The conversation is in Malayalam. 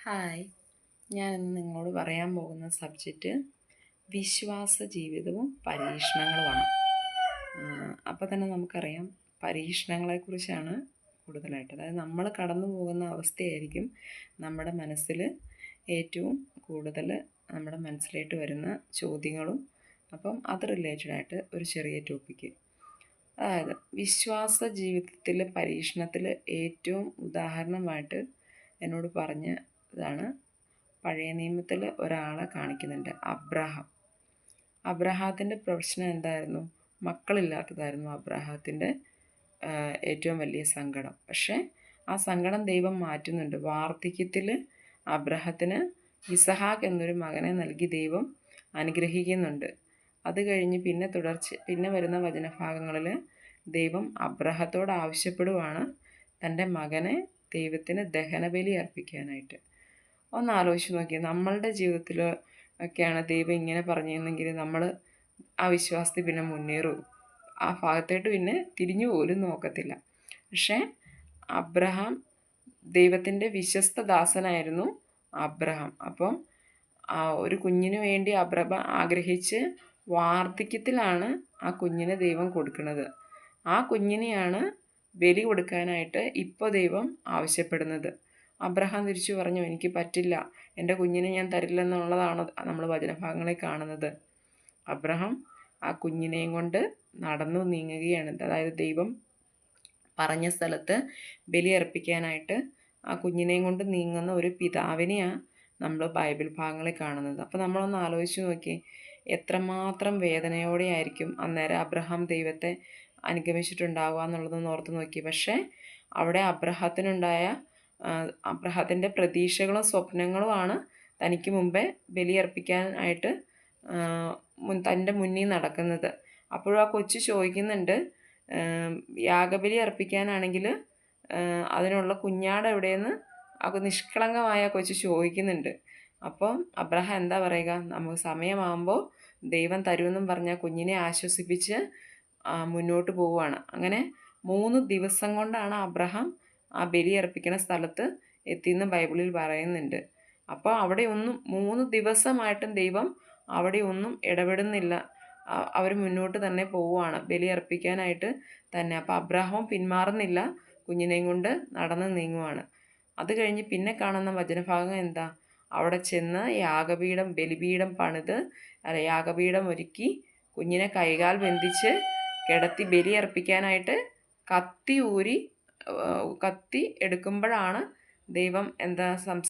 ഹായ്, ഞാൻ ഇന്ന് നിങ്ങളോട് പറയാൻ പോകുന്ന സബ്ജക്റ്റ് വിശ്വാസ ജീവിതവും പരീക്ഷണങ്ങളുമാണ്. അപ്പോൾ തന്നെ നമുക്കറിയാം, പരീക്ഷണങ്ങളെക്കുറിച്ചാണ് കൂടുതലായിട്ട്. അതായത് നമ്മൾ കടന്നു പോകുന്ന അവസ്ഥയായിരിക്കും നമ്മുടെ മനസ്സിൽ ഏറ്റവും കൂടുതൽ നമ്മുടെ മനസ്സിലേക്ക് വരുന്ന ചോദ്യങ്ങളും. അപ്പം അത് റിലേറ്റഡായിട്ട് ഒരു ചെറിയ ടോപ്പിക്ക്. അതായത് വിശ്വാസ ജീവിതത്തിൽ പരീക്ഷണത്തിൽ ഏറ്റവും ഉദാഹരണമായിട്ട് എന്നോട് പറഞ്ഞ ഇതാണ്. പഴയ നിയമത്തിൽ ഒരാളെ കാണിക്കുന്നുണ്ട്, അബ്രഹാത്തിൻ്റെ പ്രശ്നം എന്തായിരുന്നു? മക്കളില്ലാത്തതായിരുന്നു അബ്രഹാത്തിൻ്റെ ഏറ്റവും വലിയ സങ്കടം. പക്ഷേ ആ സങ്കടം ദൈവം മാറ്റുന്നുണ്ട്. വാർദ്ധക്യത്തിൽ അബ്രഹത്തിന് ഇസഹാക്ക് എന്നൊരു മകനെ നൽകി ദൈവം അനുഗ്രഹിക്കുന്നുണ്ട്. അത് കഴിഞ്ഞ് പിന്നെ വരുന്ന വചനഭാഗങ്ങളിൽ ദൈവം അബ്രഹത്തോട് ആവശ്യപ്പെടുവാണ് തൻ്റെ മകനെ ദൈവത്തിന് ദഹനബലി അർപ്പിക്കാനായിട്ട്. ഒന്ന് ആലോചിച്ച് നോക്കിയാൽ നമ്മളുടെ ജീവിതത്തിൽ ഒക്കെയാണ് ദൈവം ഇങ്ങനെ പറഞ്ഞിരുന്നെങ്കിൽ നമ്മൾ ആ വിശ്വാസത്തിൽ പിന്നെ മുന്നേറും, ആ ഭാഗത്തോട്ട് പിന്നെ തിരിഞ്ഞു പോലും നോക്കത്തില്ല. പക്ഷേ അബ്രഹാം ദൈവത്തിൻ്റെ വിശ്വസ്ത ദാസനായിരുന്നു അബ്രഹാം. അപ്പം ഒരു കുഞ്ഞിന് വേണ്ടി അബ്രഹാം ആഗ്രഹിച്ച് വാർദ്ധക്യത്തിലാണ് ആ കുഞ്ഞിനെ ദൈവം കൊടുക്കുന്നത്. ആ കുഞ്ഞിനെയാണ് ബലി കൊടുക്കാനായിട്ട് ഇപ്പോൾ ദൈവം ആവശ്യപ്പെടുന്നത്. അബ്രഹാം തിരിച്ചു പറഞ്ഞു, എനിക്ക് പറ്റില്ല, എൻ്റെ കുഞ്ഞിനെ ഞാൻ തരില്ലെന്നുള്ളതാണ് നമ്മൾ വചനഭാഗങ്ങളിൽ കാണുന്നത്. അബ്രഹാം ആ കുഞ്ഞിനെയും കൊണ്ട് നടന്നു നീങ്ങുകയാണ്. അതായത് ദൈവം പറഞ്ഞ സ്ഥലത്ത് ബലിയർപ്പിക്കാനായിട്ട് ആ കുഞ്ഞിനെയും കൊണ്ട് നീങ്ങുന്ന ഒരു പിതാവിനെയാണ് നമ്മൾ ബൈബിൾ ഭാഗങ്ങളിൽ കാണുന്നത്. അപ്പോൾ നമ്മളൊന്ന് ആലോചിച്ച് നോക്കി, എത്രമാത്രം വേദനയോടെ ആയിരിക്കും അന്നേരം അബ്രഹാം ദൈവത്തെ അനുഗമിച്ചിട്ടുണ്ടാവുക എന്നുള്ളതൊന്ന് ഓർത്ത് നോക്കി. പക്ഷേ അവിടെ അബ്രഹത്തിൻ്റെ പ്രതീക്ഷകളും സ്വപ്നങ്ങളുമാണ് തനിക്ക് മുമ്പേ ബലിയർപ്പിക്കാനായിട്ട് തൻ്റെ മുന്നിൽ നടക്കുന്നത്. അപ്പോഴും ആ കൊച്ചു ചോദിക്കുന്നുണ്ട്, യാഗബലി അർപ്പിക്കാനാണെങ്കിൽ അതിനുള്ള കുഞ്ഞാട് എവിടെയെന്ന് നിഷ്കളങ്കമായ കൊച്ചു ചോദിക്കുന്നുണ്ട്. അപ്പം അബ്രഹാം എന്താ പറയുക, നമുക്ക് സമയമാകുമ്പോൾ ദൈവം തരുമെന്നും പറഞ്ഞ കുഞ്ഞിനെ ആശ്വസിപ്പിച്ച് മുന്നോട്ട് പോവുകയാണ്. അങ്ങനെ 3 ദിവസം കൊണ്ടാണ് അബ്രഹാം ആ ബലി അർപ്പിക്കുന്ന സ്ഥലത്ത് എത്തിയെന്ന് ബൈബിളിൽ പറയുന്നുണ്ട്. അപ്പോൾ അവിടെ ഒന്നും 3 ദിവസമായിട്ടും ദൈവം അവിടെ ഒന്നും ഇടപെടുന്നില്ല. അവർ മുന്നോട്ട് തന്നെ പോവുകയാണ് ബലി അർപ്പിക്കാനായിട്ട് തന്നെ. അപ്പോൾ അബ്രഹാം പിന്മാറുന്നില്ല, കുഞ്ഞിനെയും കൊണ്ട് നടന്ന് നീങ്ങുവാണ്. അത് കഴിഞ്ഞ് പിന്നെ കാണുന്ന വചനഭാഗം എന്താ? അവിടെ ചെന്ന് ബലിപീഠം യാഗപീഠം ഒരുക്കി കുഞ്ഞിനെ കൈകാൽ ബന്ധിച്ച് കിടത്തി ബലി അർപ്പിക്കാനായിട്ട് കത്തി എടുക്കുമ്പോഴാണ് ദൈവം എന്താ